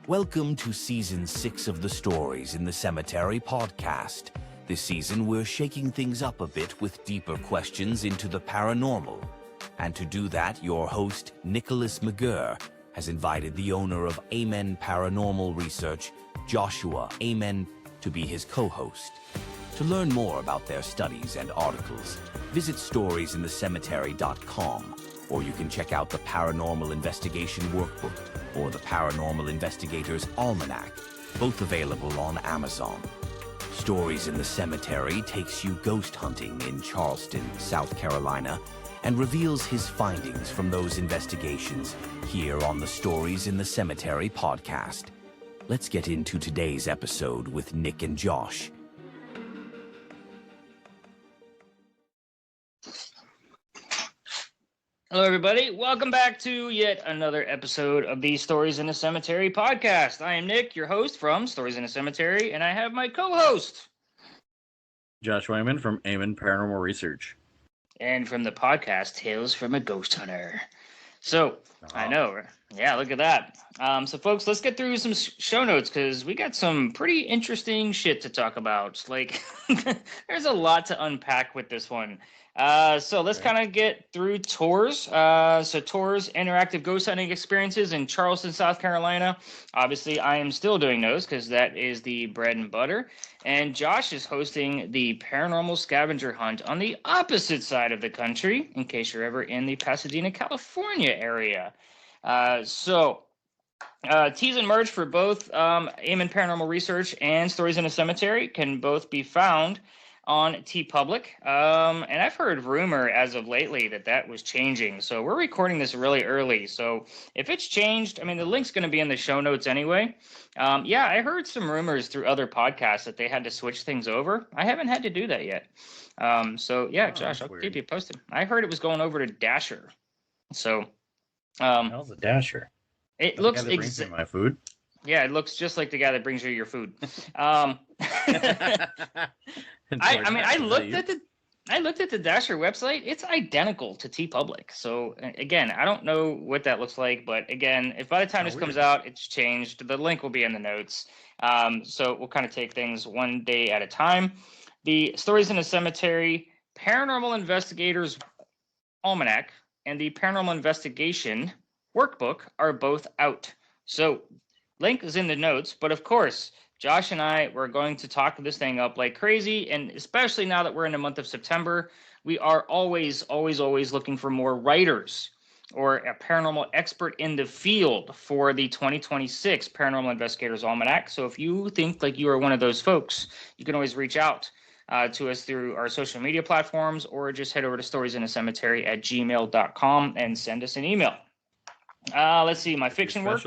Welcome to Season 6 of the Stories in the Cemetery podcast. This season, we're shaking things up a bit with deeper questions into the paranormal. And to do that, your host, Nicholas McGirr, has invited the owner of Amen Paranormal Research, Joshua Amen, to be his co-host. To learn more about their studies and articles, visit storiesinthecemetery.com, or you can check out the Paranormal Investigation Workbook or the Paranormal Investigator's Almanac, both available on Amazon. Stories in the Cemetery takes you ghost hunting in Charleston, South Carolina, and reveals his findings from those investigations here on the Stories in the Cemetery podcast. Let's get into today's episode with Nick and Josh. Hello, everybody. Welcome back to yet another episode of the Stories in the Cemetery podcast. I am Nick, your host from Stories in the Cemetery, and I have my co-host, Josh Wyman from Amen Paranormal Research. And from the podcast, Tales from a Ghost Hunter. So, I know. Yeah, look at that. So, folks, let's get through some show notes because we got some pretty interesting shit to talk about. Like, there's a lot to unpack with this one. So let's kind of get through tours. So tours, interactive ghost hunting experiences in Charleston, South Carolina. Obviously, I am still doing those because that is the bread and butter. And Josh is hosting the paranormal scavenger hunt on the opposite side of the country, in case you're ever in the Pasadena, California area. Tease and merch for both Amen Paranormal Research and Stories in a Cemetery can both be found on TeePublic. And I've heard rumor as of lately that was changing. So we're recording this really early. So if it's changed, I mean, the link's going to be in the show notes anyway. Yeah, I heard some rumors through other podcasts that they had to switch things over. I haven't had to do that yet. So yeah, Josh, I'll keep you posted. I heard it was going over to Dasher. So, how's a Dasher? It looks exactly my food. Yeah, it looks just like the guy that brings you your food. I looked at the Dasher website. It's identical to TeePublic. So again, I don't know what that looks like, but again, if by the time this comes out, it's changed. The link will be in the notes. So we'll kind of take things one day at a time. The Stories in the Cemetery Paranormal Investigators Almanac and the Paranormal Investigation Workbook are both out. So link is in the notes, but of course, Josh and I were going to talk this thing up like crazy, and especially now that we're in the month of September, we are always looking for more writers or a paranormal expert in the field for the 2026 Paranormal Investigators Almanac. So if you think like you are one of those folks, you can always reach out to us through our social media platforms or just head over to storiesinthecemetery@gmail.com and send us an email. Let's see, my fiction work.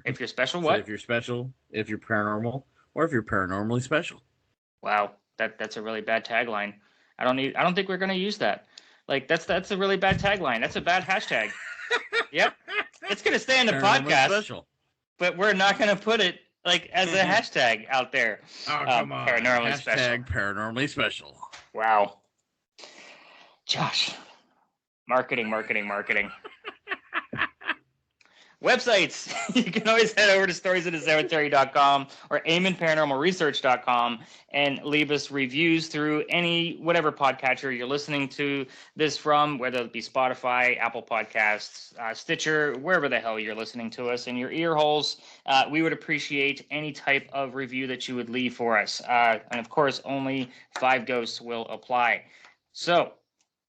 If you're special, what? So if you're special, if you're paranormal, or if you're paranormally special. Wow, that's a really bad tagline. I don't think we're gonna use that. Like that's a really bad tagline. That's a bad hashtag. Yep, it's gonna stay in the podcast, special. But we're not gonna put it like as a hashtag out there. Oh come on, paranormally hashtag special. Paranormally special. Wow, Josh, marketing. Websites. You can always head over to storiesinthecemetery.com or amenparanormalresearch.com and leave us reviews through whatever podcatcher you're listening to this from, whether it be Spotify, Apple Podcasts, Stitcher, wherever the hell you're listening to us in your ear holes. We would appreciate any type of review that you would leave for us. And of course, only 5 ghosts will apply. So,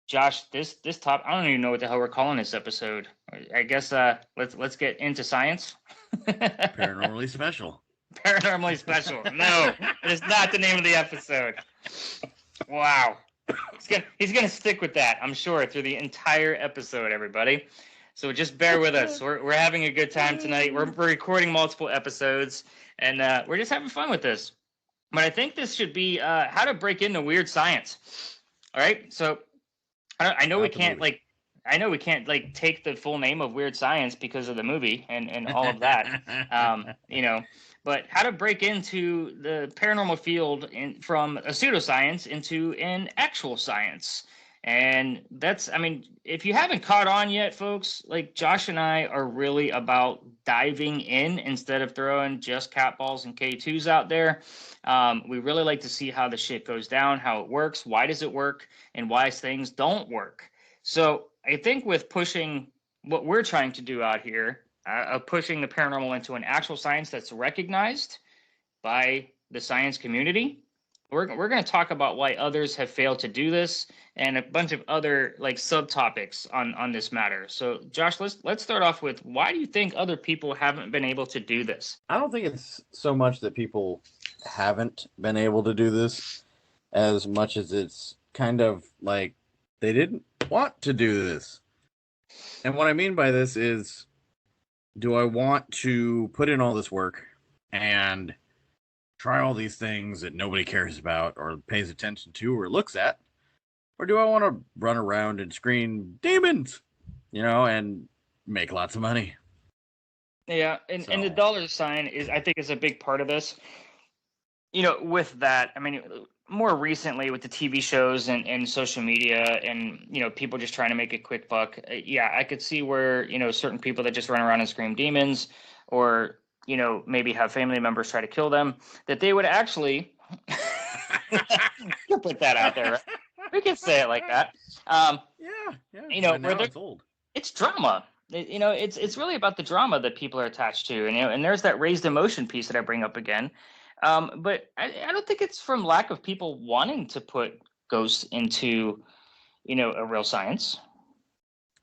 Josh, this top, I don't even know what the hell we're calling this episode. I guess let's get into science. Paranormally special. Paranormally special. No, it is not the name of the episode. Wow. He's gonna stick with that, I'm sure, through the entire episode, everybody. So just bear with us. We're having a good time tonight. We're recording multiple episodes, and we're just having fun with this. But I think this should be how to break into weird science. All right, so. I know we can't take the full name of Weird Science because of the movie and all of that, but how to break into the paranormal field from a pseudoscience into an actual science. And if you haven't caught on yet, folks, like Josh and I are really about diving in instead of throwing just cat balls and K2s out there. We really like to see how the shit goes down, how it works, why does it work, and why things don't work. So I think with pushing what we're trying to do out here, of pushing the paranormal into an actual science that's recognized by the science community, we're going to talk about why others have failed to do this and a bunch of other like subtopics on this matter. So Josh, let's start off with, why do you think other people haven't been able to do this? I don't think it's so much that people haven't been able to do this as much as it's kind of like they didn't want to do this. And what I mean by this is, do I want to put in all this work and try all these things that nobody cares about or pays attention to or looks at? Or do I want to run around and scream demons, and make lots of money? Yeah, and the dollar sign I think is a big part of this. With that, I mean, more recently with the TV shows and social media and, people just trying to make a quick buck. Yeah, I could see where, certain people that just run around and scream demons, or, maybe have family members try to kill them, that they would actually you put that out there. Right? We can say it like that. Yeah. Now it's old. It's drama. It's really about the drama that people are attached to, and there's that raised emotion piece that I bring up again. But I don't think it's from lack of people wanting to put ghosts into, a real science.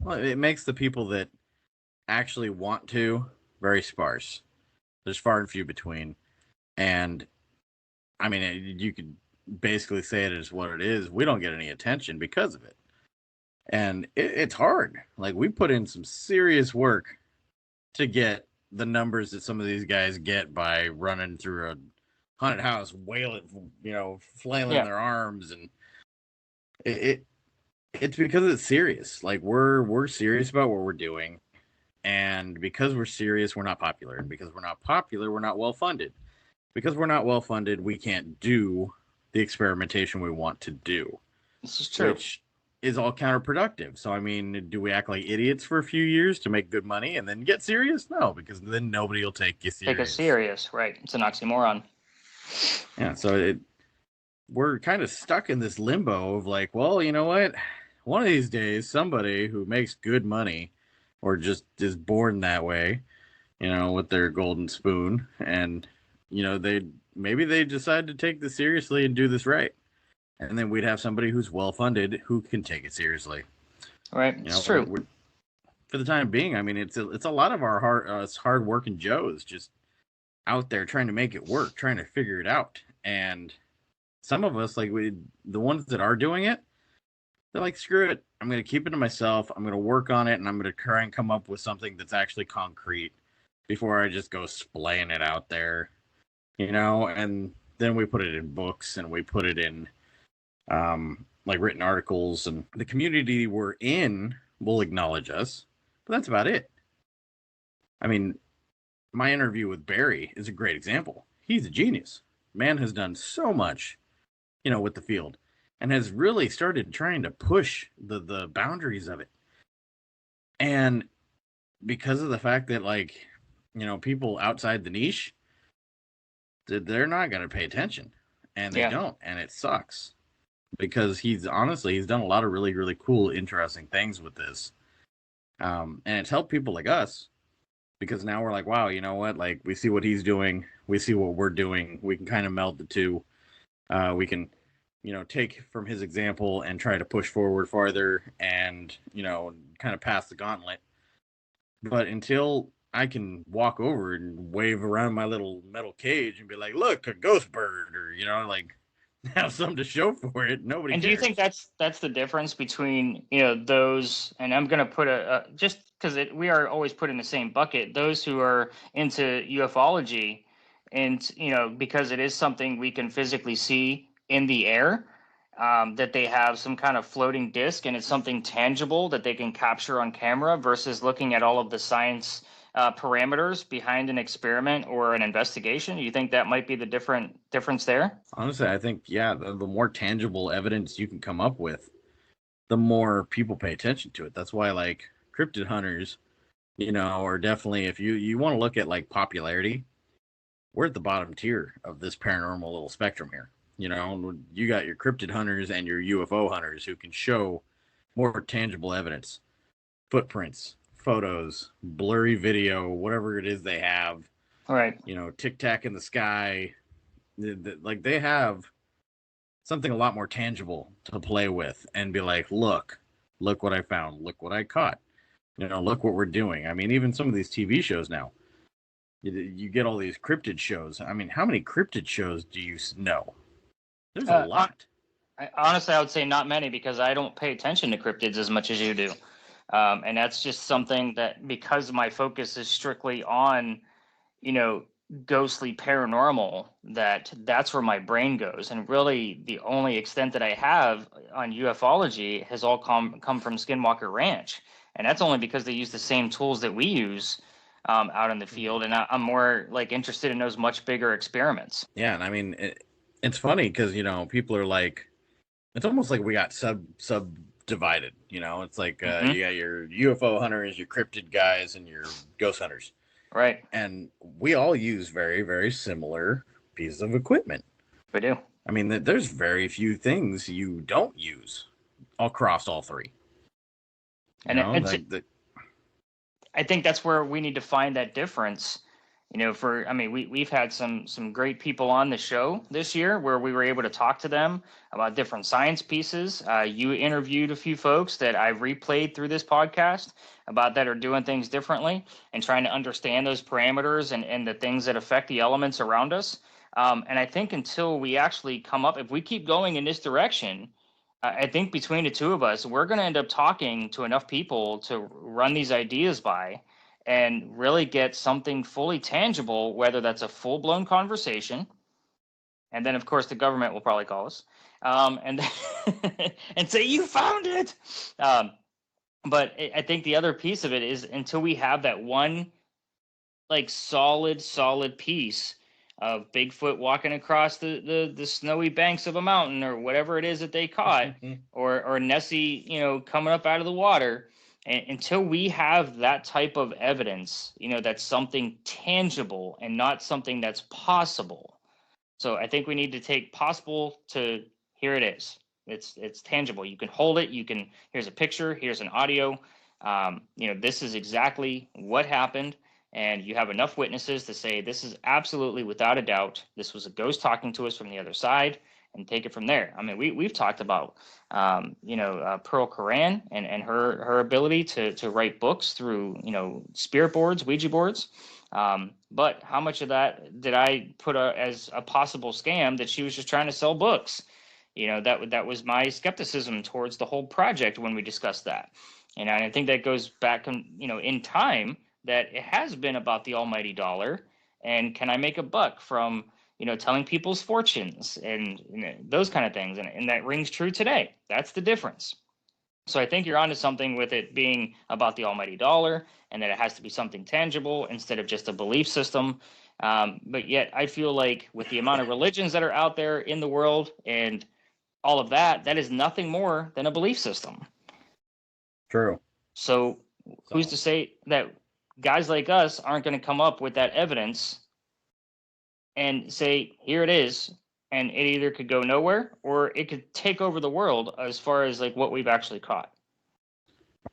Well, it makes the people that actually want to very sparse. There's far and few between. And, I mean, you could basically say it as what it is. We don't get any attention because of it. And it's hard. Like, we put in some serious work to get the numbers that some of these guys get by running through a haunted house, wailing, flailing their arms, and it's because it's serious. Like, we're serious about what we're doing, and because we're serious, we're not popular, and because we're not popular, we're not well funded. Because we're not well funded, we can't do the experimentation we want to do. This is true. Which is all counterproductive. So, I mean, do we act like idiots for a few years to make good money and then get serious? No, because then nobody will take you serious. Take us serious, right? It's an oxymoron. Yeah, so we're kind of stuck in this limbo of like, well, you know what? One of these days, somebody who makes good money or just is born that way, with their golden spoon, and, maybe they decide to take this seriously and do this right. And then we'd have somebody who's well-funded who can take it seriously. Right, it's true. For the time being, I mean, it's a lot of our hard-working Joes just out there trying to make it work, trying to figure it out. And some of us, like the ones that are doing it, they're like, screw it. I'm going to keep it to myself. I'm going to work on it, and I'm going to try and come up with something that's actually concrete before I just go splaying it out there, and then we put it in books and we put it in like written articles, and the community we're in will acknowledge us, but that's about it. I mean, my interview with Barry is a great example. He's a genius. Man has done so much, with the field, and has really started trying to push the boundaries of it. And because of the fact that, like, people outside the niche, they're not going to pay attention, and they don't, and it sucks. Because he's done a lot of really, really cool, interesting things with this. And it's helped people like us, because now we're like, wow, you know what? Like, we see what he's doing. We see what we're doing. We can kind of meld the two. We can, take from his example and try to push forward farther and, kind of pass the gauntlet. But until I can walk over and wave around my little metal cage and be like, look, a ghost bird, or, have something to show for it, nobody cares. Do you think that's the difference between those, and I'm going to put just because we are always put in the same bucket, those who are into ufology, and because it is something we can physically see in the air, that they have some kind of floating disc and it's something tangible that they can capture on camera, versus looking at all of the science parameters behind an experiment or an investigation? You think that might be the difference there? Honestly, I think, the more tangible evidence you can come up with, the more people pay attention to it. That's why, like, cryptid hunters or definitely if you want to look at like popularity, we're at the bottom tier of this paranormal little spectrum here. You got your cryptid hunters and your UFO hunters who can show more tangible evidence, footprints, photos, blurry video, whatever it is they have. All right. Tic Tac in the sky. Like they have something a lot more tangible to play with and be like, look what I found, look what I caught, look what we're doing. I mean, even some of these TV shows now, you get all these cryptid shows. I mean, how many cryptid shows do you know? There's a lot. Honestly, I would say not many, because I don't pay attention to cryptids as much as you do. And that's just something that, because my focus is strictly on, ghostly paranormal, that's where my brain goes. And really the only extent that I have on ufology has all come from Skinwalker Ranch. And that's only because they use the same tools that we use out in the field. And I'm more like interested in those much bigger experiments. Yeah. And I mean, it's funny because, people are like, it's almost like we got subdivided, it's like you got your UFO hunters, your cryptid guys, and your ghost hunters. Right. And we all use very, very similar pieces of equipment. We do. I mean, there's very few things you don't use across all three. And I think that's where we need to find that difference. We've had some great people on the show this year where we were able to talk to them about different science pieces. You interviewed a few folks that I've replayed through this podcast about that are doing things differently and trying to understand those parameters and the things that affect the elements around us. And I think until we actually come up, if we keep going in this direction, I think between the two of us, we're going to end up talking to enough people to run these ideas by and really get something fully tangible, whether that's a full-blown conversation. And then, of course, the government will probably call us and and say, you found it. But I think the other piece of it is, until we have that one like solid piece of Bigfoot walking across the snowy banks of a mountain, or whatever it is that they caught, or Nessie, coming up out of the water. And until we have that type of evidence, that's something tangible and not something that's possible. So I think we need to take possible to here it is. It's tangible. You can hold it. Here's a picture. Here's an audio. This is exactly what happened. And you have enough witnesses to say this is absolutely, without a doubt, this was a ghost talking to us from the other side, and take it from there. I mean, we've talked about, Pearl Coran and her ability to write books through, spirit boards, Ouija boards. But how much of that did I put as a possible scam, that she was just trying to sell books? That was my skepticism towards the whole project when we discussed that. And I think that goes back, in time, that it has been about the almighty dollar. And can I make a buck from, telling people's fortunes and those kind of things? And that rings true today. That's the difference. So I think you're onto something with it being about the almighty dollar, and that it has to be something tangible instead of just a belief system. But yet I feel like with the amount of religions that are out there in the world and all of that, that is nothing more than a belief system. True. So who's to say that guys like us aren't going to come up with that evidence and say, here it is, and it either could go nowhere or it could take over the world as far as like what we've actually caught.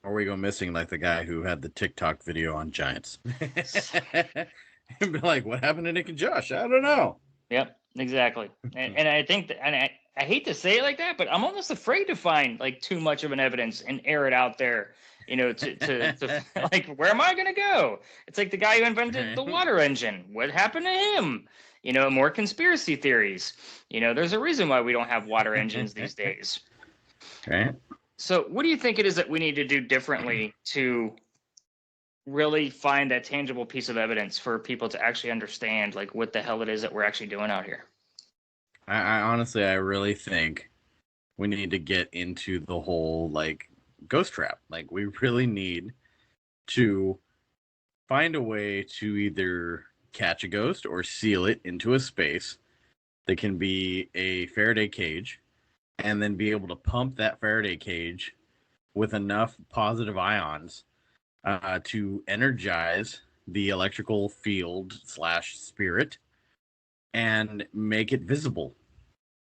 Or we go missing like the guy who had the TikTok video on giants. And be like, what happened to Nick and Josh? I don't know. Yep, exactly. And I think that, and I hate to say it like that, but I'm almost afraid to find like too much of an evidence and air it out there, to like, where am I going to go? It's like the guy who invented the water engine. What happened to him? More conspiracy theories. There's a reason why we don't have water engines these days. Right. So what do you think it is that we need to do differently to really find that tangible piece of evidence for people to actually understand like what the hell it is that we're actually doing out here? I honestly, I really think we need to get into the whole like ghost trap. Like we really need to find a way to either catch a ghost or seal it into a space that can be a Faraday cage, and then be able to pump that Faraday cage with enough positive ions to energize the electrical field slash spirit and make it visible,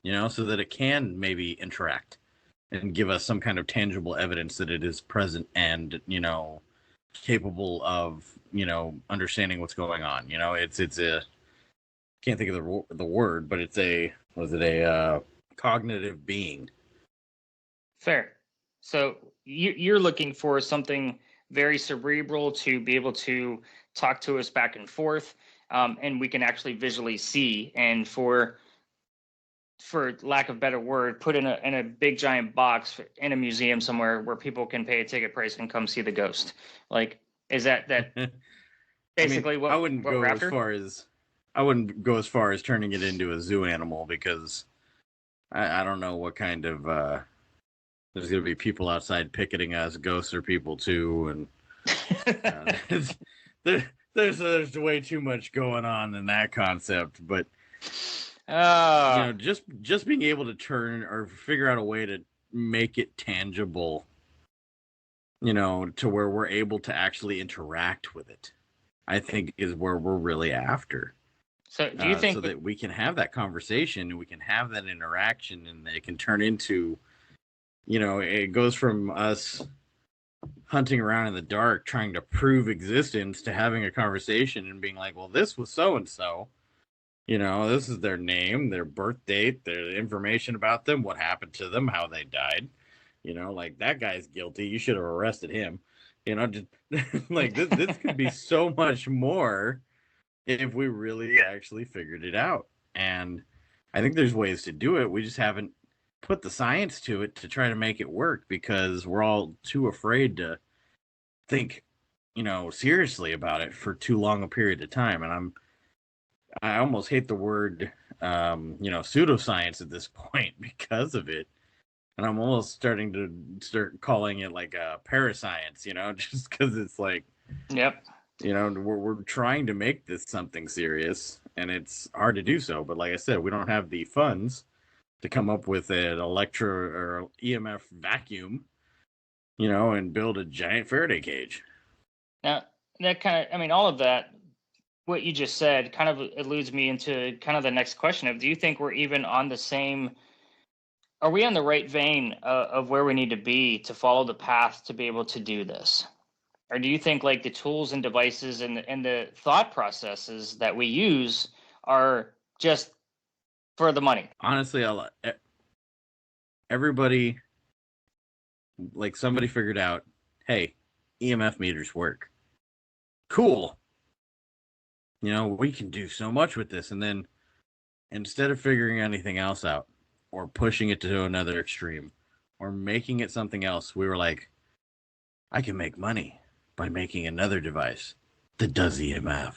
so that it can maybe interact and give us some kind of tangible evidence that it is present and, capable of, understanding what's going on. It's a, can't think of the word, but it's a, cognitive being. Fair. So you're looking for something very cerebral to be able to talk to us back and forth, and we can actually visually see. And for lack of a better word, put in a big giant box in a museum somewhere where people can pay a ticket price and come see the ghost. Like, is that basically what? I wouldn't what go we're as after? far as turning it into a zoo animal, because I don't know what kind of there's gonna be people outside picketing us. Ghosts are people too, and there's way too much going on in that concept. But just being able to turn or figure out a way to make it tangible, to where we're able to actually interact with it, I think is where we're really after. So do you think so that we can have that conversation and we can have that interaction, and it can turn into, it goes from us hunting around in the dark trying to prove existence to having a conversation and being like, well, this was so and so. This is their name, their birth date, their information about them, what happened to them, how they died. Like, that guy's guilty. You should have arrested him. Just like this could be so much more if we really actually figured it out. And I think there's ways to do it. We just haven't put the science to it to try to make it work, because we're all too afraid to think, seriously about it for too long a period of time. And I almost hate the word, pseudoscience at this point because of it. And I'm almost starting to calling it like a parascience, just because it's like, Yep. We're trying to make this something serious, and it's hard to do so. But like I said, we don't have the funds to come up with an electro or EMF vacuum, and build a giant Faraday cage. Now, that kind of, all of that, what you just said, kind of alludes me into kind of the next question of, do you think we're even on the same, are we on the right vein of where we need to be to follow the path to be able to do this? Or do you think like the tools and devices and the thought processes that we use are just for the money? Honestly, everybody, like, somebody figured out, hey, EMF meters work. Cool. We can do so much with this. And then instead of figuring anything else out or pushing it to another extreme or making it something else, we were like, I can make money by making another device that does EMF.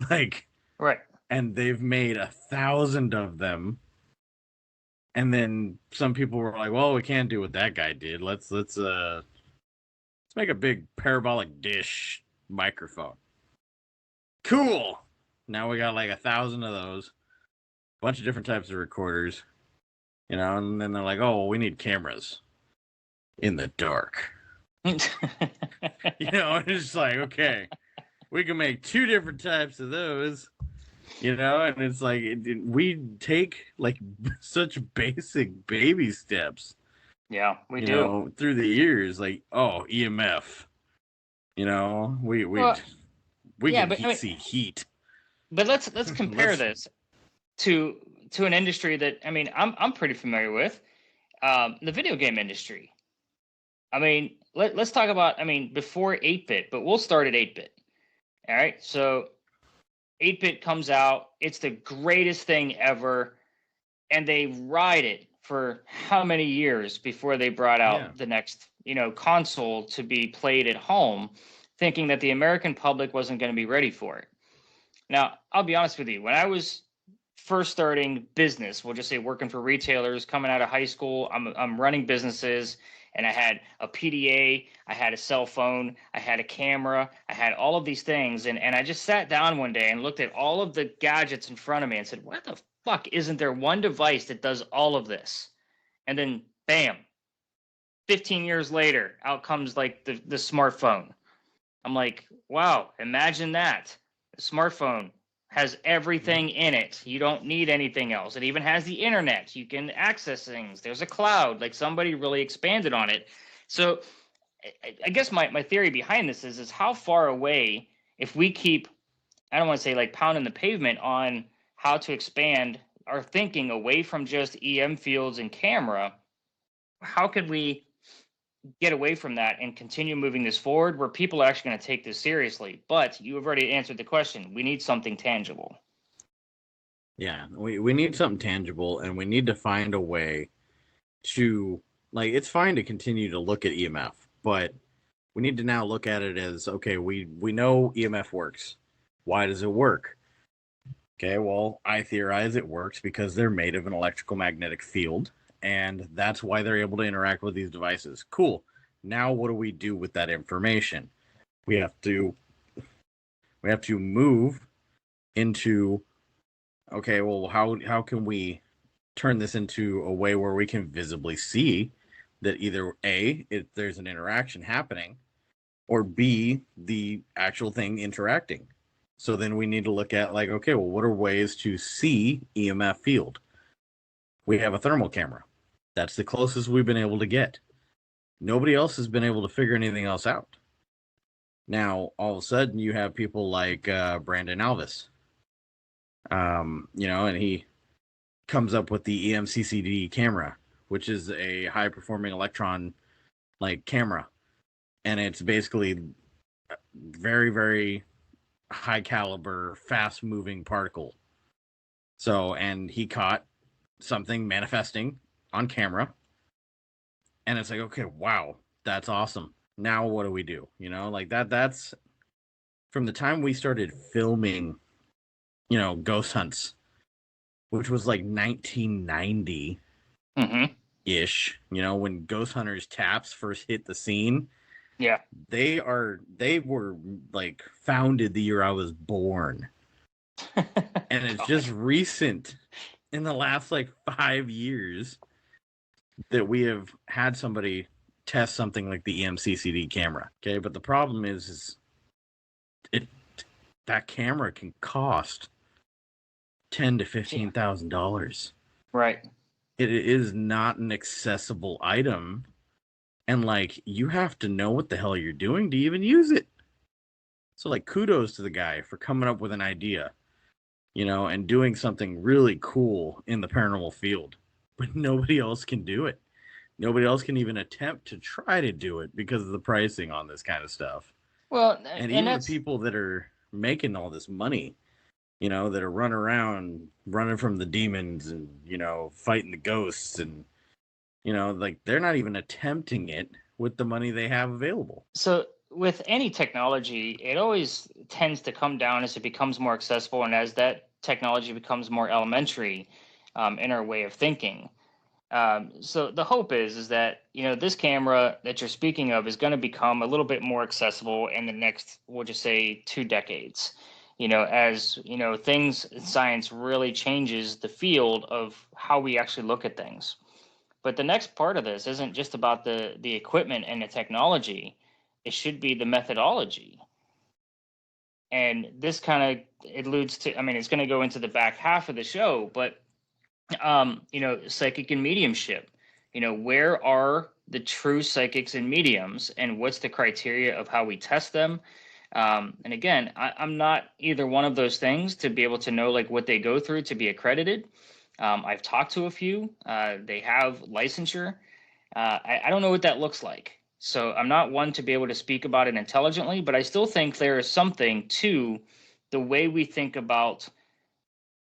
Like, right. And they've made 1,000 of them. And then some people were like, well, we can't do what that guy did. Let's make a big parabolic dish microphone. Cool. Now we got like 1,000 of those, a bunch of different types of recorders, and then they're like, oh, well, we need cameras in the dark. It's just like, okay, we can make 2 different types of those, and it's like, we take like such basic baby steps. Yeah, we do. Through the years, like, oh, EMF, we can see heat. But let's compare this to an industry that I'm pretty familiar with, the video game industry. Let's talk about before 8-bit, but we'll start at 8-bit. All right, so 8-bit comes out, it's the greatest thing ever, and they ride it for how many years before they brought out the next console to be played at home, thinking that the American public wasn't going to be ready for it. Now, I'll be honest with you. When I was first starting business, we'll just say working for retailers, coming out of high school, I'm running businesses, and I had a PDA, I had a cell phone, I had a camera, I had all of these things, and I just sat down one day and looked at all of the gadgets in front of me and said, what the fuck isn't there one device that does all of this? And then, bam, 15 years later, out comes like the smartphone. I'm like, wow, imagine that. A smartphone has everything in it. You don't need anything else. It even has the internet. You can access things. There's a cloud. Like, somebody really expanded on it. So I guess my theory behind this is how far away, if we keep, I don't want to say like pounding the pavement on how to expand our thinking away from just EM fields and camera, how could we get away from that and continue moving this forward where people are actually going to take this seriously? But you have already answered the question. We need something tangible. Yeah, we need something tangible, and we need to find a way to, like, it's fine to continue to look at EMF, but we need to now look at it as, okay, we know EMF works. Why does it work? Okay, well, I theorize it works because they're made of an electrical magnetic field, and that's why they're able to interact with these devices. Cool. Now what do we do with that information? We have to move into, okay, well, how can we turn this into a way where we can visibly see that either A, there's an interaction happening, or B, the actual thing interacting. So then we need to look at, like, okay, well, what are ways to see EMF field? We have a thermal camera. That's the closest we've been able to get. Nobody else has been able to figure anything else out. Now, all of a sudden, you have people like Brandon Alvis, and he comes up with the EMCCD camera, which is a high-performing electron like camera, and it's basically very, very high caliber, fast moving particle. So, and he caught something manifesting on camera, and it's like, okay, wow, that's awesome. Now what do we do? Like that's from the time we started filming, ghost hunts, which was like 1990 ish, when Ghost Hunters Taps first hit the scene. Yeah. They were like founded the year I was born. And it's just recent in the last like 5 years that we have had somebody test something like the EMCCD camera. Okay, but the problem is that camera can cost $10,000 to $15,000. Right. It is not an accessible item, and like you have to know what the hell you're doing to even use it. So like kudos to the guy for coming up with an idea, and doing something really cool in the paranormal field. But nobody else can do it. Nobody else can even attempt to try to do it because of the pricing on this kind of stuff. Well, and even the people that are making all this money, that are running from the demons and, fighting the ghosts and, like they're not even attempting it with the money they have available. So with any technology, it always tends to come down as it becomes more accessible and as that technology becomes more elementary in our way of thinking. So the hope is that, this camera that you're speaking of is going to become a little bit more accessible in the next, we'll just say 2 decades. As things, science really changes the field of how we actually look at things. But the next part of this isn't just about the equipment and the technology. It should be the methodology. And this kind of alludes to, it's going to go into the back half of the show, but, psychic and mediumship, where are the true psychics and mediums and what's the criteria of how we test them? And again, I'm not either one of those things to be able to know like what they go through to be accredited. I've talked to a few. They have licensure. I don't know what that looks like. So I'm not one to be able to speak about it intelligently, but I still think there is something to the way we think about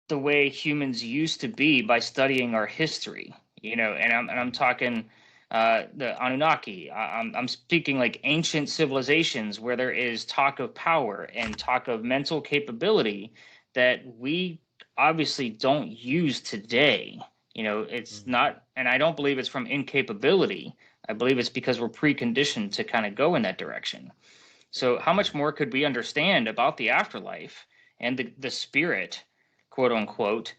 the way humans used to be by studying our history, and I'm talking the Anunnaki. I'm speaking like ancient civilizations where there is talk of power and talk of mental capability that we obviously don't use today. It's not, and I don't believe it's from incapability. I believe it's because we're preconditioned to kind of go in that direction. So how much more could we understand about the afterlife and the spirit, quote unquote,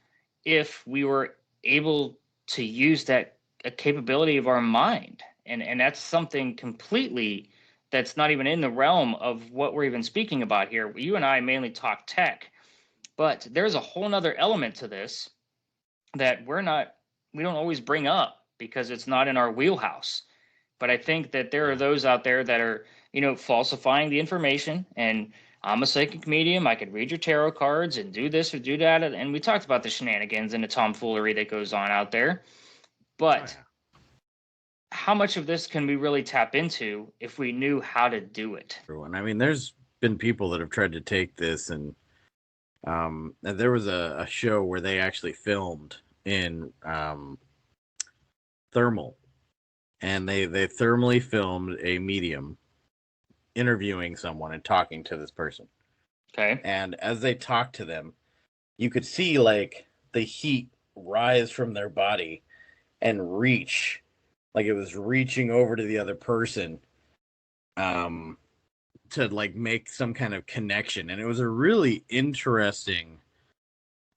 if we were able to use that capability of our mind? And that's something completely that's not even in the realm of what we're even speaking about here. You and I mainly talk tech, but there's a whole nother element to this that we don't always bring up because it's not in our wheelhouse. But I think that there are those out there that are, falsifying the information. And I'm a psychic medium. I could read your tarot cards and do this or do that. And we talked about the shenanigans and the tomfoolery that goes on out there. But how much of this can we really tap into if we knew how to do it? And I mean, there's been people that have tried to take this, and there was a show where they actually filmed in thermal, and they thermally filmed a medium interviewing someone and talking to this person. Okay. And as they talked to them, you could see like the heat rise from their body and reach, like it was reaching over to the other person to like make some kind of connection. And it was a really interesting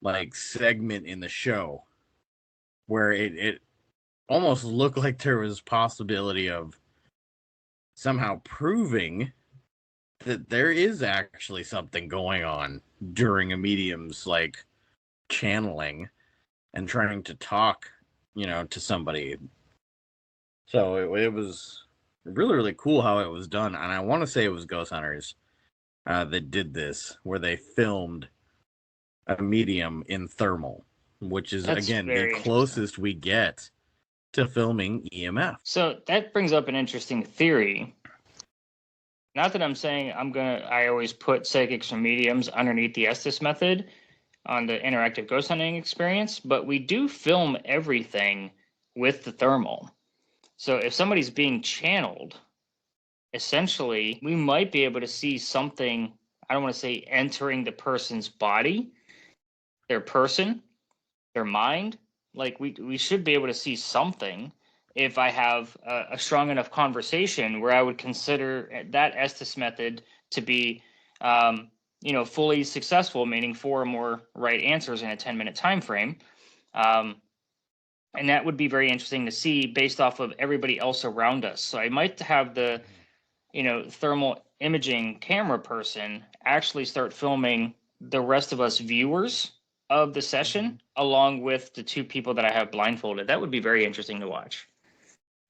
like segment in the show where it almost looked like there was possibility of somehow proving that there is actually something going on during a medium's like channeling and trying to talk, to somebody. So it was really, really cool how it was done. And I want to say it was Ghost Hunters that did this, where they filmed a medium in thermal, which is, again, the closest we get to filming EMF. So that brings up an interesting theory. Not that I'm saying I always put psychics or mediums underneath the Estes method on the interactive ghost hunting experience, but we do film everything with the thermal. So if somebody's being channeled, essentially, we might be able to see something, I don't want to say entering the person's body, their person, their mind. Like we should be able to see something if I have a strong enough conversation where I would consider that Estes method to be, fully successful, meaning 4 or more right answers in a 10-minute time frame. And that would be very interesting to see based off of everybody else around us. So I might have the, thermal imaging camera person actually start filming the rest of us viewers of the session along with the 2 people that I have blindfolded. That would be very interesting to watch.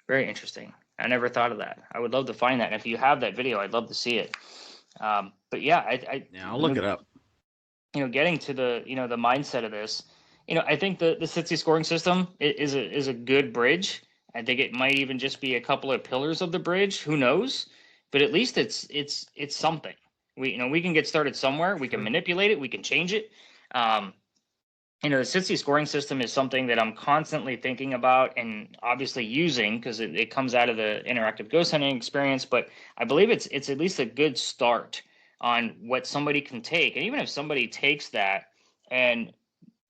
Very interesting. I never thought of that. I would love to find that. And if you have that video, I'd love to see it. But yeah, I'll look it up. Getting to the, the mindset of this, I think the SITC scoring system is a good bridge. I think it might even just be a couple of pillars of the bridge. Who knows? But at least it's something. We can get started somewhere. We can manipulate it. We can change it. The SITC scoring system is something that I'm constantly thinking about and obviously using because it comes out of the interactive ghost hunting experience. But I believe it's at least a good start on what somebody can take. And even if somebody takes that and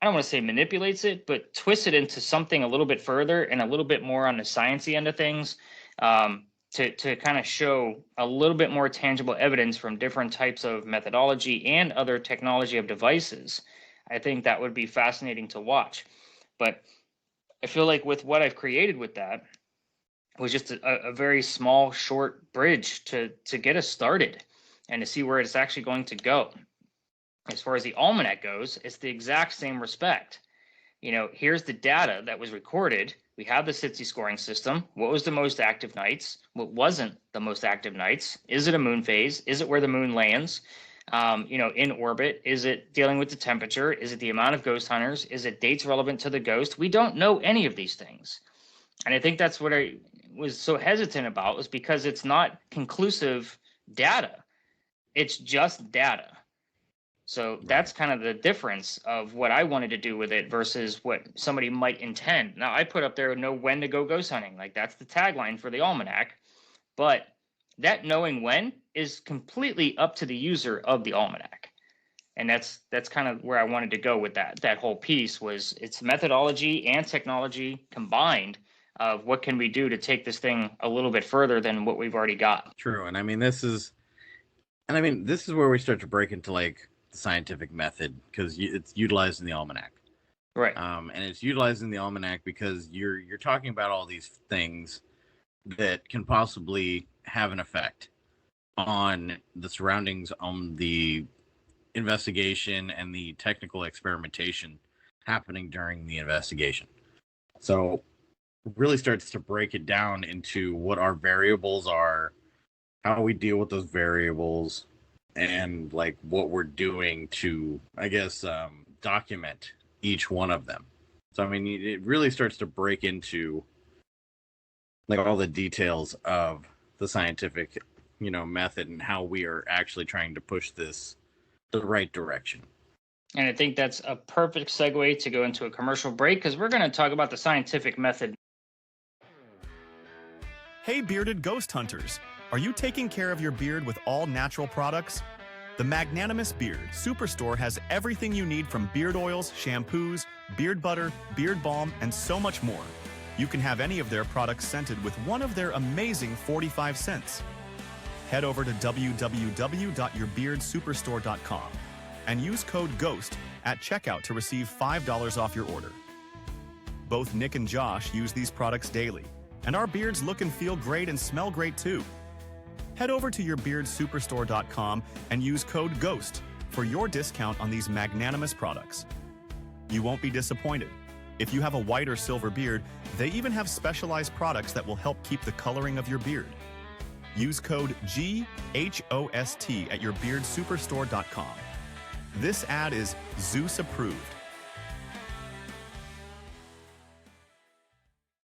I don't want to say manipulates it, but twists it into something a little bit further and a little bit more on the sciencey end of things, to kind of show a little bit more tangible evidence from different types of methodology and other technology of devices. I think that would be fascinating to watch. But I feel like with what I've created with that was just a very small, short bridge to get us started and to see where it's actually going to go. As far as the almanac goes, it's the exact same respect. Here's the data that was recorded. We have the SITC scoring system. What was the most active nights? What wasn't the most active nights? Is it a moon phase? Is it where the moon lands? In orbit? Is it dealing with the temperature? Is it the amount of ghost hunters? Is it dates relevant to the ghost? We don't know any of these things. And I think that's what I was so hesitant about, was because it's not conclusive data. It's just data. So that's kind of the difference of what I wanted to do with it versus what somebody might intend. Now, I put up there, know when to go ghost hunting. Like, that's the tagline for the almanac. But that knowing when is completely up to the user of the almanac. And that's kind of where I wanted to go with that whole piece. Was it's methodology and technology combined of what can we do to take this thing a little bit further than what we've already got. True. And this is where we start to break into like the scientific method, because it's utilized in the almanac. Right. And it's utilized in the almanac because you're talking about all these things that can possibly have an effect. on the surroundings on the investigation and the technical experimentation happening during the investigation. So it really starts to break it down into what our variables are, how we deal with those variables, and like what we're doing to, I guess, document each one of them. So I mean, it really starts to break into like all the details of the scientific, method and how we are actually trying to push this the right direction. And I think that's a perfect segue to go into a commercial break, because we're going to talk about the scientific method. Hey, bearded ghost hunters. Are you taking care of your beard with all natural products? The Magnanimous Beard Superstore has everything you need, from beard oils, shampoos, beard butter, beard balm, and so much more. You can have any of their products scented with one of their amazing 45 cents. Head over to www.yourbeardsuperstore.com and use code GHOST at checkout to receive $5 off your order. Both Nick and Josh use these products daily, and our beards look and feel great and smell great too. Head over to yourbeardsuperstore.com and use code GHOST for your discount on these magnanimous products. You won't be disappointed. If you have a white or silver beard, they even have specialized products that will help keep the coloring of your beard. Use code GHOST at yourbeardsuperstore.com. This ad is Zeus approved.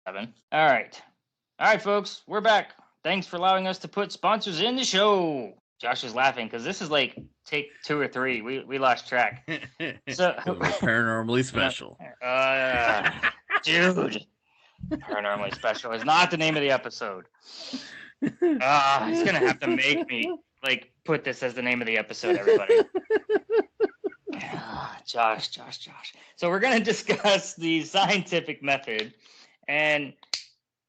All right, folks, we're back. Thanks for allowing us to put sponsors in the show. Josh is laughing because this is like take 2 or 3. We lost track. So paranormally special. Dude, paranormally special is not the name of the episode. He's gonna have to make me like put this as the name of the episode, everybody. Josh. So we're gonna discuss the scientific method, and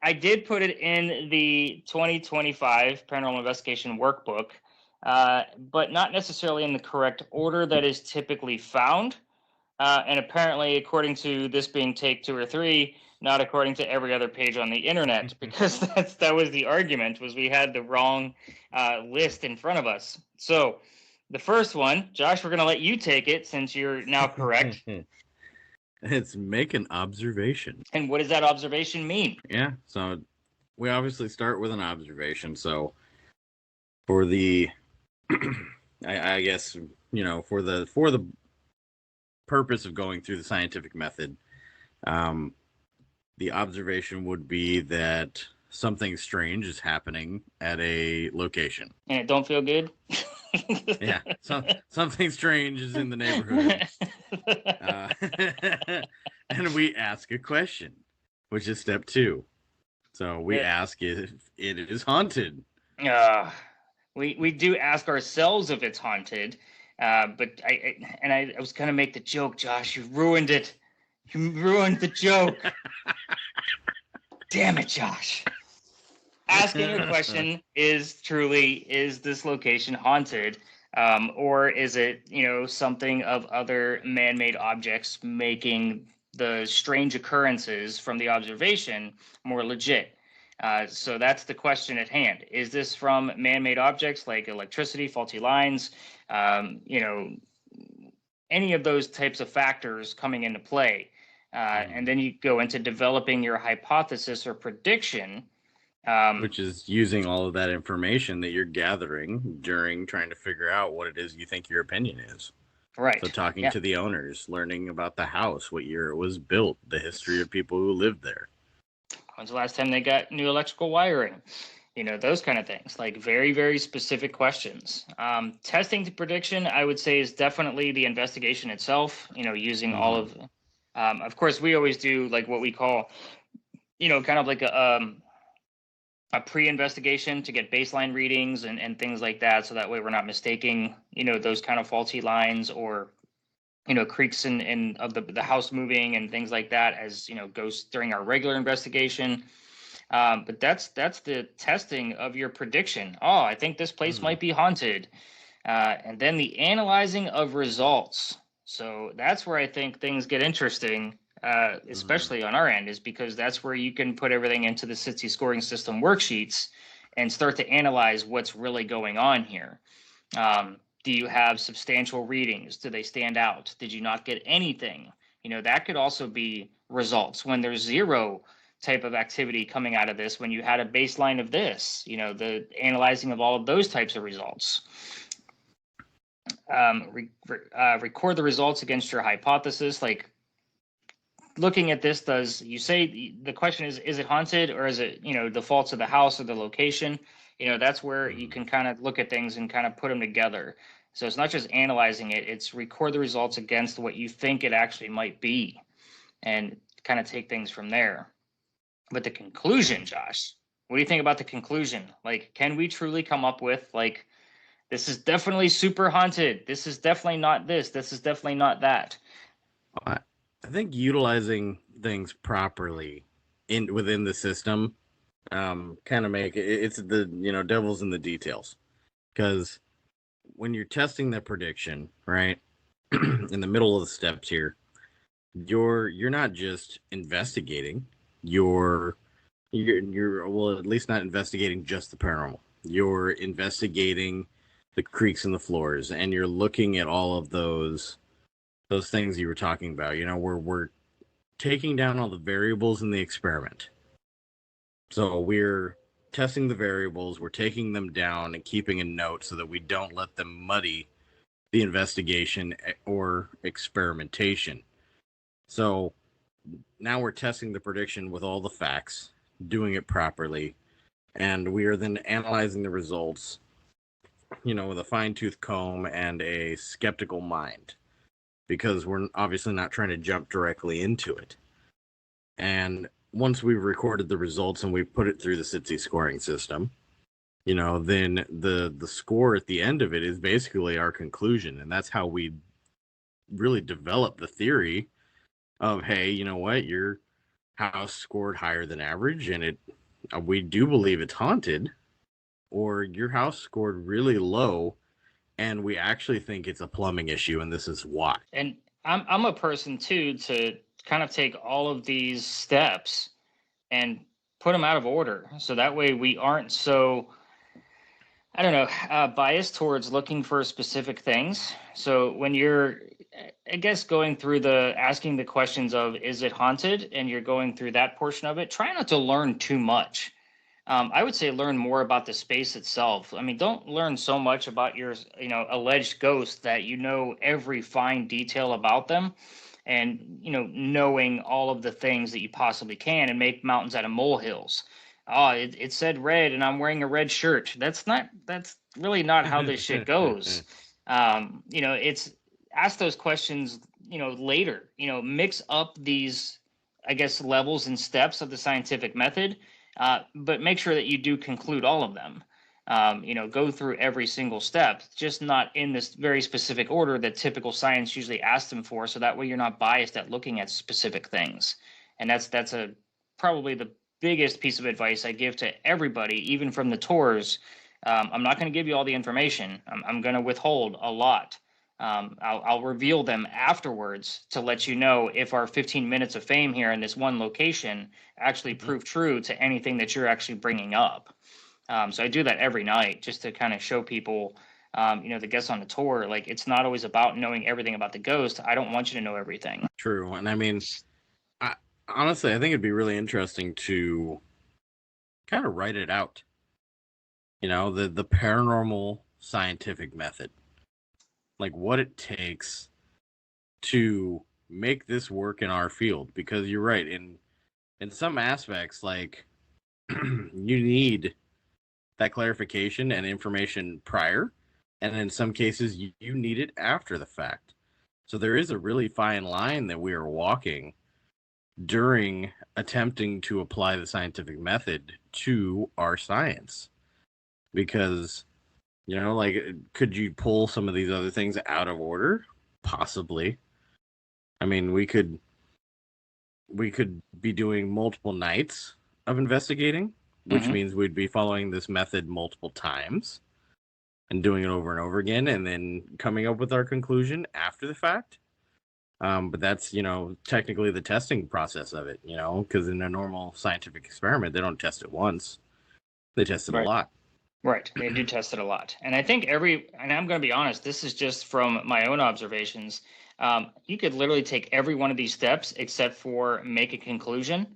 I did put it in the 2025 Paranormal Investigation Workbook, but not necessarily in the correct order that is typically found. And apparently, according to this being take 2 or 3, not according to every other page on the internet, because that was the argument, was we had the wrong list in front of us. So the first one, Josh, we're going to let you take it since you're now correct. It's make an observation. And what does that observation mean? Yeah, so we obviously start with an observation. So for the, I guess, for the purpose of going through the scientific method, the observation would be that something strange is happening at a location. And it don't feel good? Yeah, something strange is in the neighborhood. And we ask a question, which is step 2. So we ask if it is haunted. We do ask ourselves if it's haunted, but I was going to make the joke, Josh. You ruined it. You ruined the joke. Damn it, Josh. Asking your question is this location haunted? Or is it, something of other man-made objects making the strange occurrences from the observation more legit? So that's the question at hand. Is this from man-made objects like electricity, faulty lines, any of those types of factors coming into play? And then you go into developing your hypothesis or prediction. Which is using all of that information that you're gathering during trying to figure out what it is you think your opinion is. Right. So talking to the owners, learning about the house, what year it was built, the history of people who lived there. When's the last time they got new electrical wiring? Those kind of things, like very, very specific questions. Testing to prediction, I would say, is definitely the investigation itself, using all of course, we always do like what we call, kind of like a pre-investigation to get baseline readings and things like that. So that way we're not mistaking, those kind of faulty lines or, creaks of the house moving and things like that as, goes during our regular investigation. But that's the testing of your prediction. Oh, I think this place might be haunted. And then the analyzing of results. So that's where I think things get interesting. Especially on our end, is because that's where you can put everything into the SITC scoring system worksheets and start to analyze what's really going on here. Do you have substantial readings? Do they stand out? Did you not get anything? That could also be results when there's zero type of activity coming out of this, when you had a baseline of this, the analyzing of all of those types of results. Record the results against your hypothesis. Like, looking at this, you say the question is it haunted, or is it, the faults of the house or the location? That's where you can kind of look at things and kind of put them together. So it's not just analyzing it, it's record the results against what you think it actually might be and kind of take things from there. But the conclusion, Josh, what do you think about the conclusion? Like, can we truly come up with, like, this is definitely super haunted, this is definitely not this is definitely not that? I think utilizing things properly within the system kind of make it's the devil's in the details, because when you're testing the prediction, right, in the middle of the steps here, you're not just investigating, you're well, at least not investigating just the paranormal. You're investigating the creaks in the floors, and you're looking at all of those things you were talking about. We're taking down all the variables in the experiment. So we're testing the variables, we're taking them down and keeping a note so that we don't let them muddy the investigation or experimentation. So now we're testing the prediction with all the facts, doing it properly, and we are then analyzing the results, with a fine-tooth comb and a skeptical mind, because we're obviously not trying to jump directly into it. And once we've recorded the results and we've put it through the SITC scoring system, then the score at the end of it is basically our conclusion. And that's how we really develop the theory of, hey, you know what, your house scored higher than average, and we do believe it's haunted, or your house scored really low and we actually think it's a plumbing issue, and this is why. And I'm a person too to kind of take all of these steps and put them out of order, so that way we aren't so, I don't know, biased towards looking for specific things. So when you're, I guess, going through asking the questions of, is it haunted? And you're going through that portion of it, try not to learn too much. I would say learn more about the space itself. I mean, don't learn so much about your, alleged ghost that every fine detail about them, and, knowing all of the things that you possibly can, and make mountains out of molehills. Oh, it said red and I'm wearing a red shirt. That's really not how this shit goes. It's ask those questions, later, mix up these, I guess, levels and steps of the scientific method. But make sure that you do conclude all of them. Go through every single step, just not in this very specific order that typical science usually asks them for. So that way you're not biased at looking at specific things. And that's probably the biggest piece of advice I give to everybody, even from the tours. I'm not going to give you all the information. I'm going to withhold a lot. I'll reveal them afterwards to let you know if our 15 minutes of fame here in this one location actually prove true to anything that you're actually bringing up. So I do that every night just to kind of show people, the guests on the tour, like, it's not always about knowing everything about the ghost. I don't want you to know everything. True. And I mean, honestly, I think it'd be really interesting to kind of write it out. The paranormal scientific method. Like, what it takes to make this work in our field. Because you're right, in some aspects, like, you need that clarification and information prior, and in some cases you need it after the fact. So there is a really fine line that we are walking during attempting to apply the scientific method to our science, because could you pull some of these other things out of order? Possibly. I mean, we could be doing multiple nights of investigating, which means we'd be following this method multiple times and doing it over and over again, and then coming up with our conclusion after the fact. But that's, technically the testing process of it, because in a normal scientific experiment, they don't test it once. They test it a Right. lot. Right. They do test it a lot. And I think and I'm going to be honest, this is just from my own observations. You could literally take every one of these steps except for make a conclusion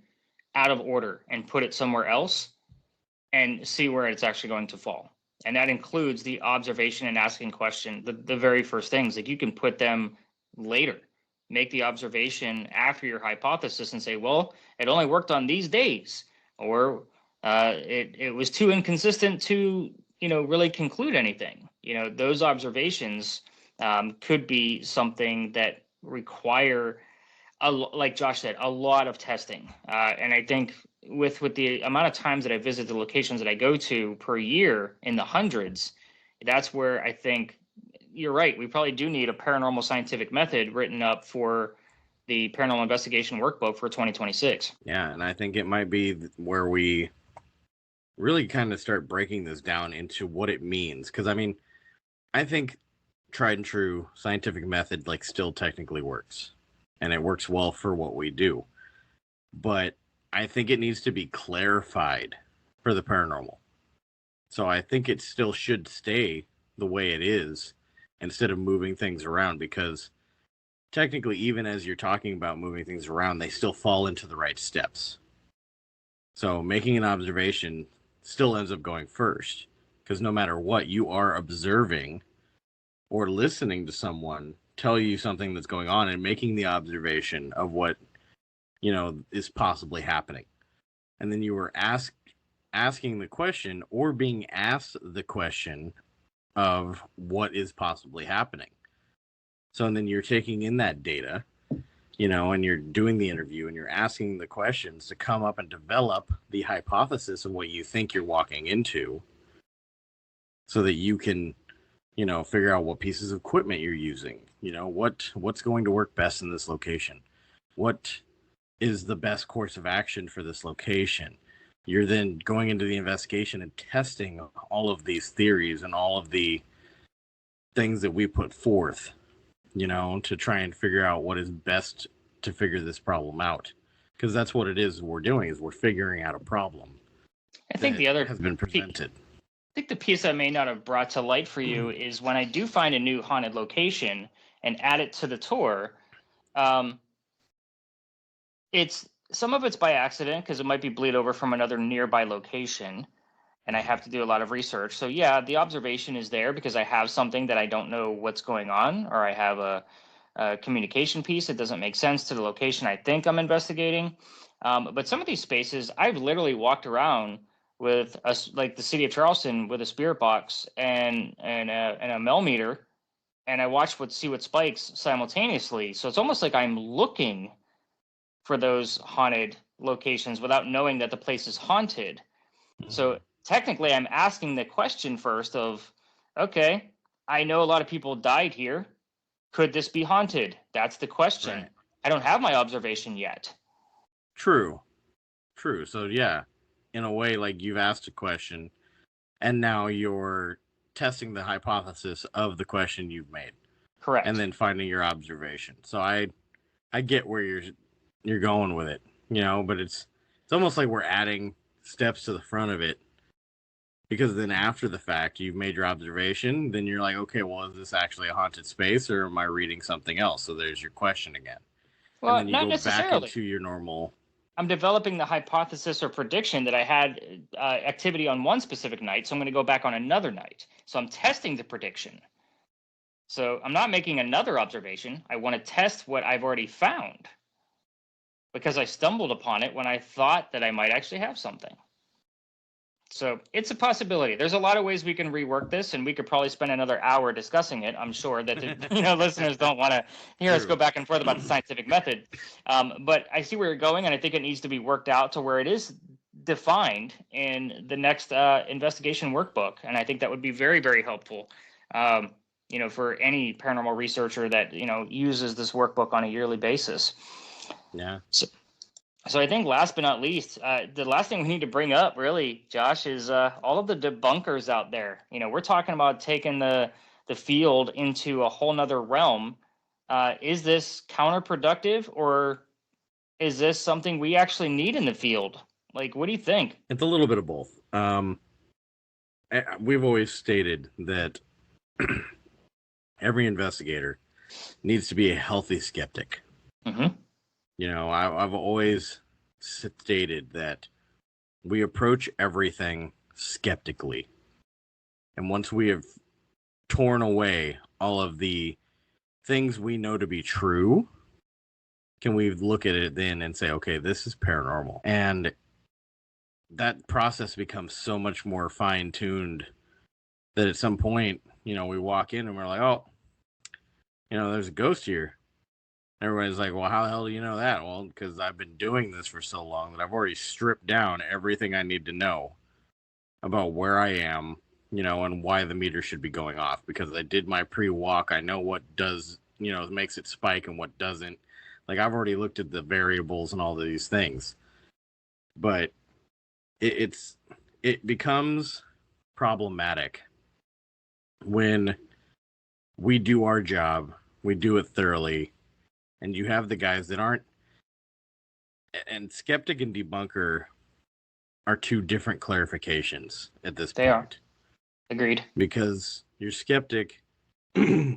out of order and put it somewhere else and see where it's actually going to fall. And that includes the observation and asking question, the very first things. Like you can put them later, make the observation after your hypothesis and say, well, it only worked on these days, or it was too inconsistent to, really conclude anything. Those observations could be something that require, like Josh said, a lot of testing. And I think with the amount of times that I visit the locations that I go to per year in the hundreds, that's where I think you're right. We probably do need a paranormal scientific method written up for the paranormal investigation workbook for 2026. Yeah, and I think it might be where we really kind of start breaking this down into what it means. Because, I mean, I think tried and true scientific method, like, still technically works. And it works well for what we do. But I think it needs to be clarified for the paranormal. So I think it still should stay the way it is instead of moving things around, because technically, even as you're talking about moving things around, they still fall into the right steps. So making an observation still ends up going first, because no matter what, you are observing or listening to someone tell you something that's going on and making the observation of what, is possibly happening. And then you were asking the question or being asked the question of what is possibly happening. So, and then you're taking in that data, and you're doing the interview and you're asking the questions to come up and develop the hypothesis of what you think you're walking into, so that you can, figure out what pieces of equipment you're using, what's going to work best in this location, what is the best course of action for this location. You're then going into the investigation and testing all of these theories and all of the things that we put forth, to try and figure out what is best to figure this problem out. Because that's what it is we're doing, is we're figuring out a problem. I think the other has been presented. I think the piece I may not have brought to light for you is when I do find a new haunted location and add it to the tour, some of it's by accident because it might be bleed over from another nearby location, and I have to do a lot of research. So yeah, the observation is there because I have something that I don't know what's going on, or I have a communication piece that doesn't make sense to the location I think I'm investigating. But some of these spaces, I've literally walked around with like the city of Charleston with a spirit box and a Mel meter, and I watch see what spikes simultaneously. So it's almost like I'm looking for those haunted locations without knowing that the place is haunted. So technically, I'm asking the question first of, okay, I know a lot of people died here. Could this be haunted? That's the question. Right. I don't have my observation yet. True. So yeah, in a way, like, you've asked a question and now you're testing the hypothesis of the question you've made. Correct. And then finding your observation. So I get where you're going with it, but it's almost like we're adding steps to the front of it, because then after the fact you've made your observation, then you're like, okay, well, is this actually a haunted space or am I reading something else? So there's your question again. Well, and then you not go necessarily. Back into your normal. I'm developing the hypothesis or prediction that I had activity on one specific night, so I'm going to go back on another night. So I'm testing the prediction. So I'm not making another observation. I want to test what I've already found, because I stumbled upon it when I thought that I might actually have something. So it's a possibility. There's a lot of ways we can rework this, and we could probably spend another hour discussing it. I'm sure that the listeners don't want to hear us go back and forth about the scientific method. But I see where you're going, and I think it needs to be worked out to where it is defined in the next investigation workbook. And I think that would be very, very helpful, for any paranormal researcher that, uses this workbook on a yearly basis. Yeah. So I think last but not least, the last thing we need to bring up, really, Josh, is all of the debunkers out there. We're talking about taking the field into a whole nother realm. Is this counterproductive, or is this something we actually need in the field? Like, what do you think? It's a little bit of both. we've always stated that every investigator needs to be a healthy skeptic. Mm-hmm. You know, I've always stated that we approach everything skeptically. And once we have torn away all of the things we know to be true, can we look at it then and say, okay, this is paranormal? And that process becomes so much more fine-tuned that at some point, you know, we walk in and we're like, oh, you know, there's a ghost here. Everybody's like, well, how the hell do you know that? Well, because I've been doing this for so long that I've already stripped down everything I need to know about where I am, you know, and why the meter should be going off. Because I did my pre-walk. I know what does, you know, makes it spike and what doesn't. Like, I've already looked at the variables and all of these things. But it becomes problematic when we do our job, we do it thoroughly, and you have the guys that aren't. And skeptic and debunker are two different clarifications at this point. They are. Agreed. Because your skeptic is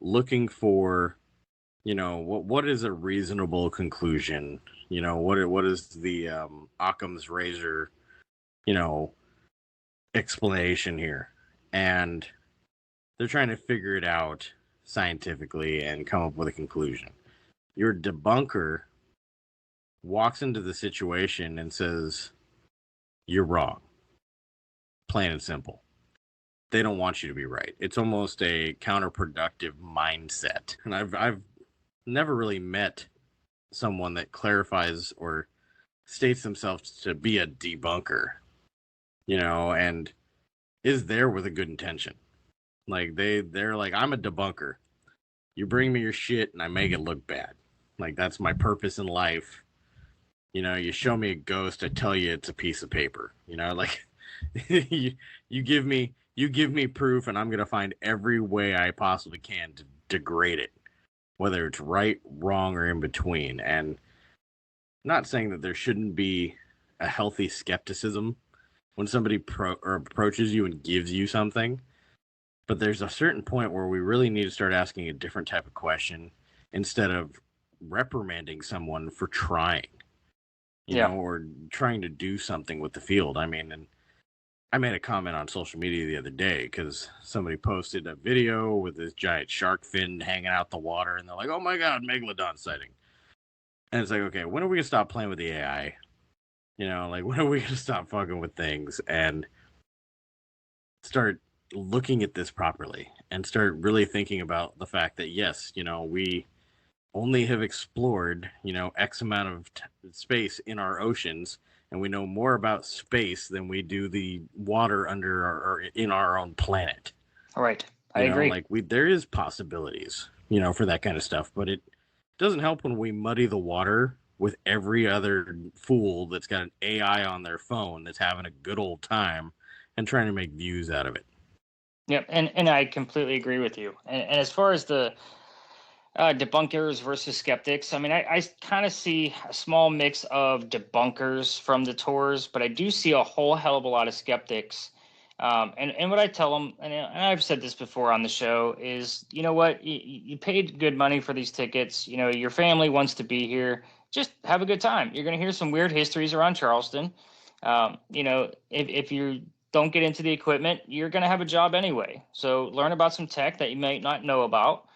looking for, you know, what is a reasonable conclusion? You know, what is the Occam's razor, you know, explanation here? And they're trying to figure it out scientifically and come up with a conclusion. Your debunker walks into the situation and says, you're wrong. Plain and simple. They don't want you to be right. It's almost a counterproductive mindset. And I've never really met someone that clarifies or states themselves to be a debunker, you know, and is there with a good intention. Like they're like, I'm a debunker. You bring me your shit and I make it look bad. Like, that's my purpose in life. You know, you show me a ghost, I tell you it's a piece of paper. You know, like you give me proof and I'm gonna find every way I possibly can to degrade it, whether it's right, wrong, or in between. And I'm not saying that there shouldn't be a healthy skepticism when somebody approaches you and gives you something, but there's a certain point where we really need to start asking a different type of question instead of reprimanding someone for trying, you know, or trying to do something with the field. I mean, and I made a comment on social media the other day because somebody posted a video with this giant shark fin hanging out the water, and they're like, oh my God, megalodon sighting. And it's like, okay, when are we going to stop playing with the AI? You know, like, when are we going to stop fucking with things and start looking at this properly and start really thinking about the fact that, yes, you know, we only have explored, you know, X amount of space in our oceans, and we know more about space than we do the water under or in our own planet. All right. I agree. Like, there is possibilities, you know, for that kind of stuff, but it doesn't help when we muddy the water with every other fool that's got an AI on their phone that's having a good old time and trying to make views out of it. Yep, and I completely agree with you. And as far as the debunkers versus skeptics, I mean, I kind of see a small mix of debunkers from the tours, but I do see a whole hell of a lot of skeptics. And what I tell them, and I've said this before on the show, is, you know what, you paid good money for these tickets. You know, your family wants to be here. Just have a good time. You're going to hear some weird histories around Charleston. You know, if you don't get into the equipment, you're going to have a job anyway. So learn about some tech that you might not know about.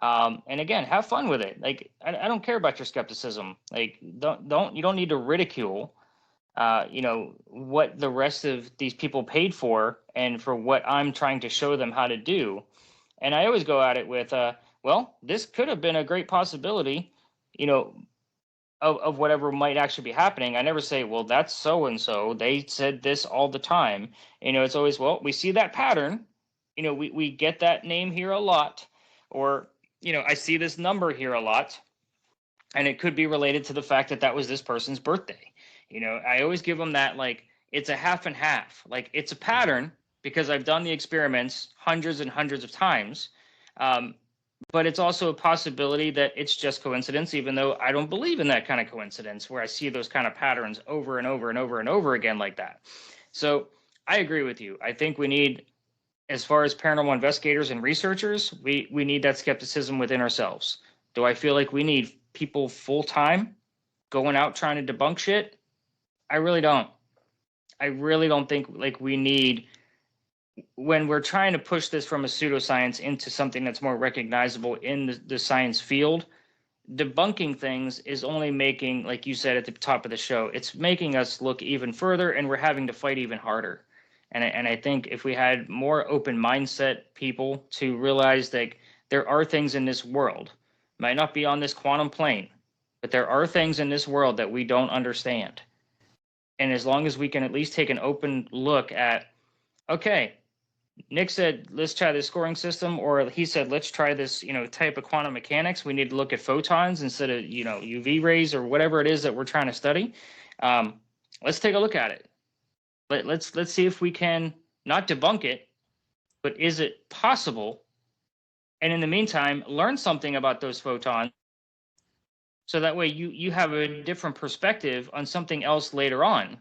And again, have fun with it. Like, I don't care about your skepticism. Like, you don't need to ridicule, you know, what the rest of these people paid for and for what I'm trying to show them how to do. And I always go at it with, well, this could have been a great possibility, you know, of whatever might actually be happening. I never say, well, that's so-and-so. They said this all the time. You know, it's always, well, we see that pattern. You know, we get that name here a lot. Or, you know, I see this number here a lot. And it could be related to the fact that was this person's birthday. You know, I always give them that, like, it's a half and half. Like, it's a pattern because I've done the experiments hundreds and hundreds of times. but it's also a possibility that it's just coincidence, even though I don't believe in that kind of coincidence where I see those kind of patterns over and over and over and over again like that. So I agree with you. I think we need, as far as paranormal investigators and researchers, we need that skepticism within ourselves. Do I feel like we need people full time going out trying to debunk shit? I really don't. I really don't think like we need, when we're trying to push this from a pseudoscience into something that's more recognizable in the science field, debunking things is only making, like you said at the top of the show, it's making us look even further, and we're having to fight even harder. And I think if we had more open mindset people to realize that there are things in this world, might not be on this quantum plane, but there are things in this world that we don't understand. And as long as we can at least take an open look at, okay, Nick said, let's try this scoring system, or he said, let's try this, type of quantum mechanics. We need to look at photons instead of, UV rays or whatever it is that we're trying to study. Let's take a look at it. Let's see if we can not debunk it, but is it possible? And in the meantime, learn something about those photons, so that way you have a different perspective on something else later on.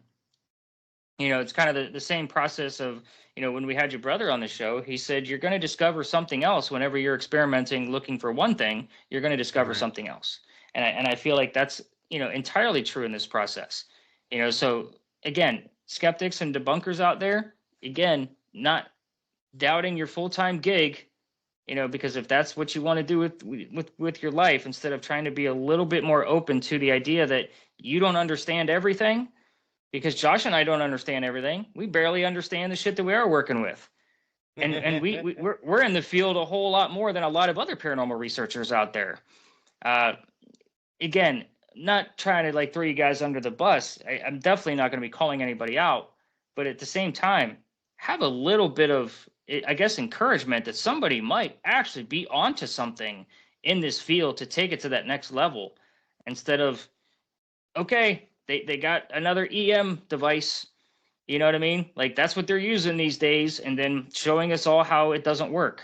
It's kind of the same process of, when we had your brother on the show, he said, you're going to discover something else whenever you're experimenting, looking for one thing, you're going to discover something else. And I feel like that's, entirely true in this process. So again, skeptics and debunkers out there, again, not doubting your full-time gig, because if that's what you want to do with your life, instead of trying to be a little bit more open to the idea that you don't understand everything, because Josh and I don't understand everything. We barely understand the shit that we are working with. And we're in the field a whole lot more than a lot of other paranormal researchers out there. Again, not trying to throw you guys under the bus. I'm definitely not going to be calling anybody out, but at the same time, have a little bit of, I guess, encouragement that somebody might actually be onto something in this field to take it to that next level, instead of, okay, they got another EM device, you know what I mean? That's what they're using these days, and then showing us all how it doesn't work.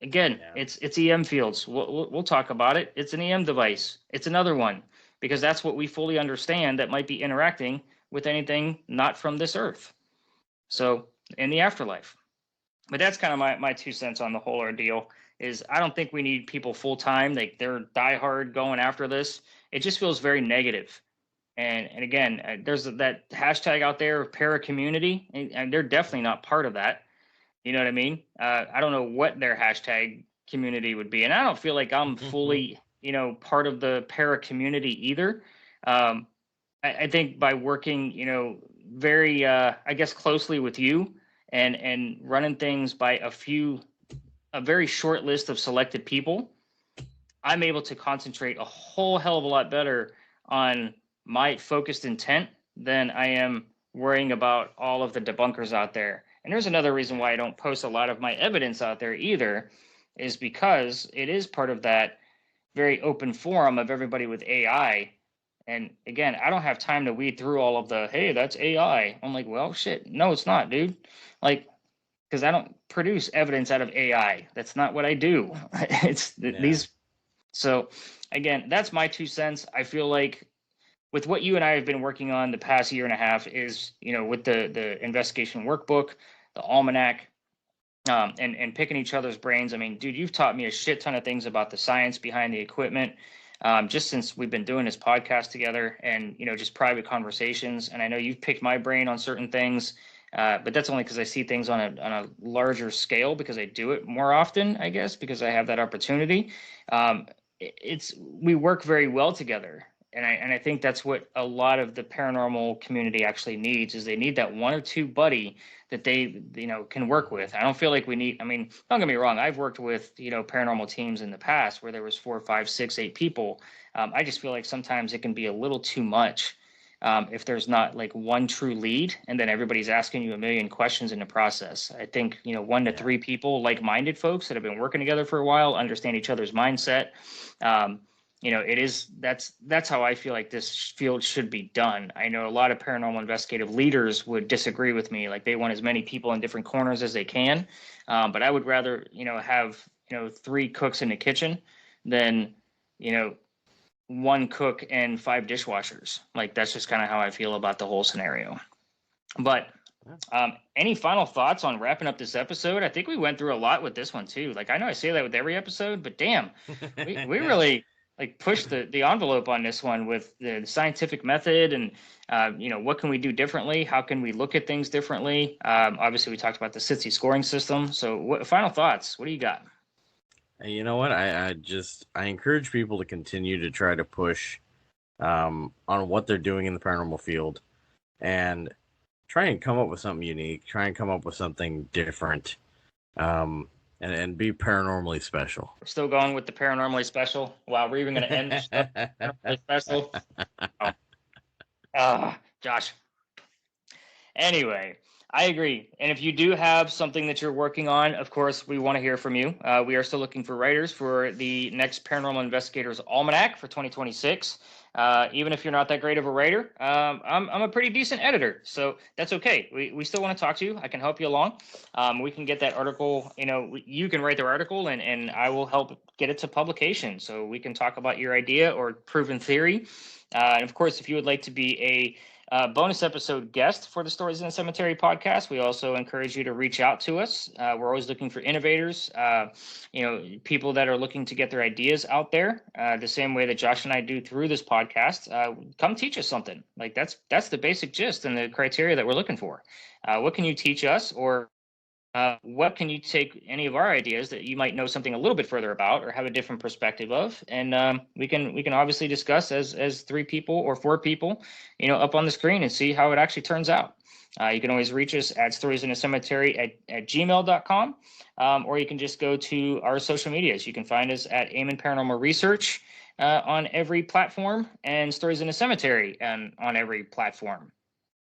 Again, it's EM fields. We'll talk about it. It's an EM device. It's another one, because that's what we fully understand that might be interacting with anything not from this earth. So in the afterlife. But that's kind of my 2 cents on the whole ordeal. Is I don't think we need people full time. They're diehard going after this. It just feels very negative. And again, there's that hashtag out there, para community, and they're definitely not part of that. You know what I mean? I don't know what their hashtag community would be, and I don't feel like I'm fully, part of the para community either. I think by working, very, I guess, closely with you and running things by a very short list of selected people, I'm able to concentrate a whole hell of a lot better on my focused intent than I am worrying about all of the debunkers out there. And there's another reason why I don't post a lot of my evidence out there either, is because it is part of that very open forum of everybody with AI. And again, I don't have time to weed through all of the, hey, that's AI. I'm like, well, shit, no, it's not, dude. Because I don't produce evidence out of AI. That's not what I do. These. So again, that's my 2 cents. I feel like with what you and I have been working on the past year and a half is, with the investigation workbook, the almanac, and picking each other's brains. I mean, dude, you've taught me a shit ton of things about the science behind the equipment, just since we've been doing this podcast together, and, just private conversations. And I know you've picked my brain on certain things, but that's only because I see things on a larger scale, because I do it more often, I guess, because I have that opportunity. We work very well together. And I think that's what a lot of the paranormal community actually needs, is they need that one or two buddy that they, can work with. I don't feel like we need, don't get me wrong. I've worked with, paranormal teams in the past where there was 4, 5, 6, 8 people. I just feel like sometimes it can be a little too much if there's not one true lead, and then everybody's asking you a million questions in the process. I think, 1 to 3 people, like-minded folks that have been working together for a while, understand each other's mindset. That's how I feel like this field should be done. I know a lot of paranormal investigative leaders would disagree with me. They want as many people in different corners as they can. But I would rather, have, 3 cooks in the kitchen than, 1 cook and 5 dishwashers. Like, that's just kind of how I feel about the whole scenario. But any final thoughts on wrapping up this episode? I think we went through a lot with this one too. Like, I know I say that with every episode, but damn, we really like pushed the envelope on this one with the scientific method and what can we do differently? How can we look at things differently? Obviously, we talked about the SITC scoring system. So, final thoughts? What do you got? You know what? I encourage people to continue to try to push on what they're doing in the paranormal field, and try and come up with something unique. Try and come up with something different, and be paranormally special. We're still going with the paranormally special. Wow, we're even going to end the special. Josh. Anyway, I agree. And if you do have something that you're working on, of course, we want to hear from you. We are still looking for writers for the next Paranormal Investigators Almanac for 2026. Even if you're not that great of a writer, I'm a pretty decent editor, so that's okay. We still want to talk to you. I can help you along. We can get that article, you can write the article and I will help get it to publication. So we can talk about your idea or proven theory. And of course, if you would like to be a bonus episode guest for the Stories in the Cemetery podcast, we also encourage you to reach out to us. We're always looking for innovators, people that are looking to get their ideas out there, the same way that Josh and I do through this podcast. Come teach us something. Like that's the basic gist and the criteria that we're looking for. What can you teach us, or what can you take any of our ideas that you might know something a little bit further about or have a different perspective of, and we can obviously discuss as 3 people or 4 people, up on the screen and see how it actually turns out. You can always reach us at storiesinthecemetery at gmail.com, or you can just go to our social medias. You can find us at Amen Paranormal Research on every platform, and Stories in the Cemetery on every platform.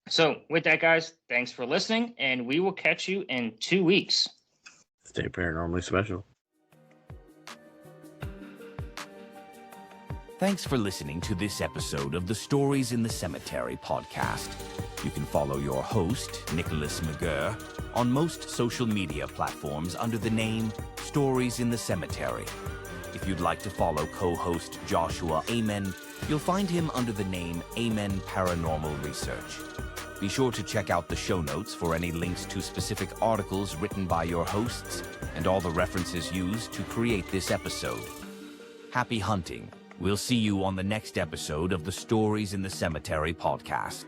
So with that, guys, thanks for listening, and we will catch you in 2 weeks. Stay paranormally special. Thanks for listening to this episode of the Stories in the Cemetery podcast. You can follow your host, Nicholas McGirr, on most social media platforms under the name Stories in the Cemetery. If you'd like to follow co-host Joshua Amen, you'll find him under the name Amen Paranormal Research. Be sure to check out the show notes for any links to specific articles written by your hosts and all the references used to create this episode. Happy hunting. We'll see you on the next episode of the Stories in the Cemetery podcast.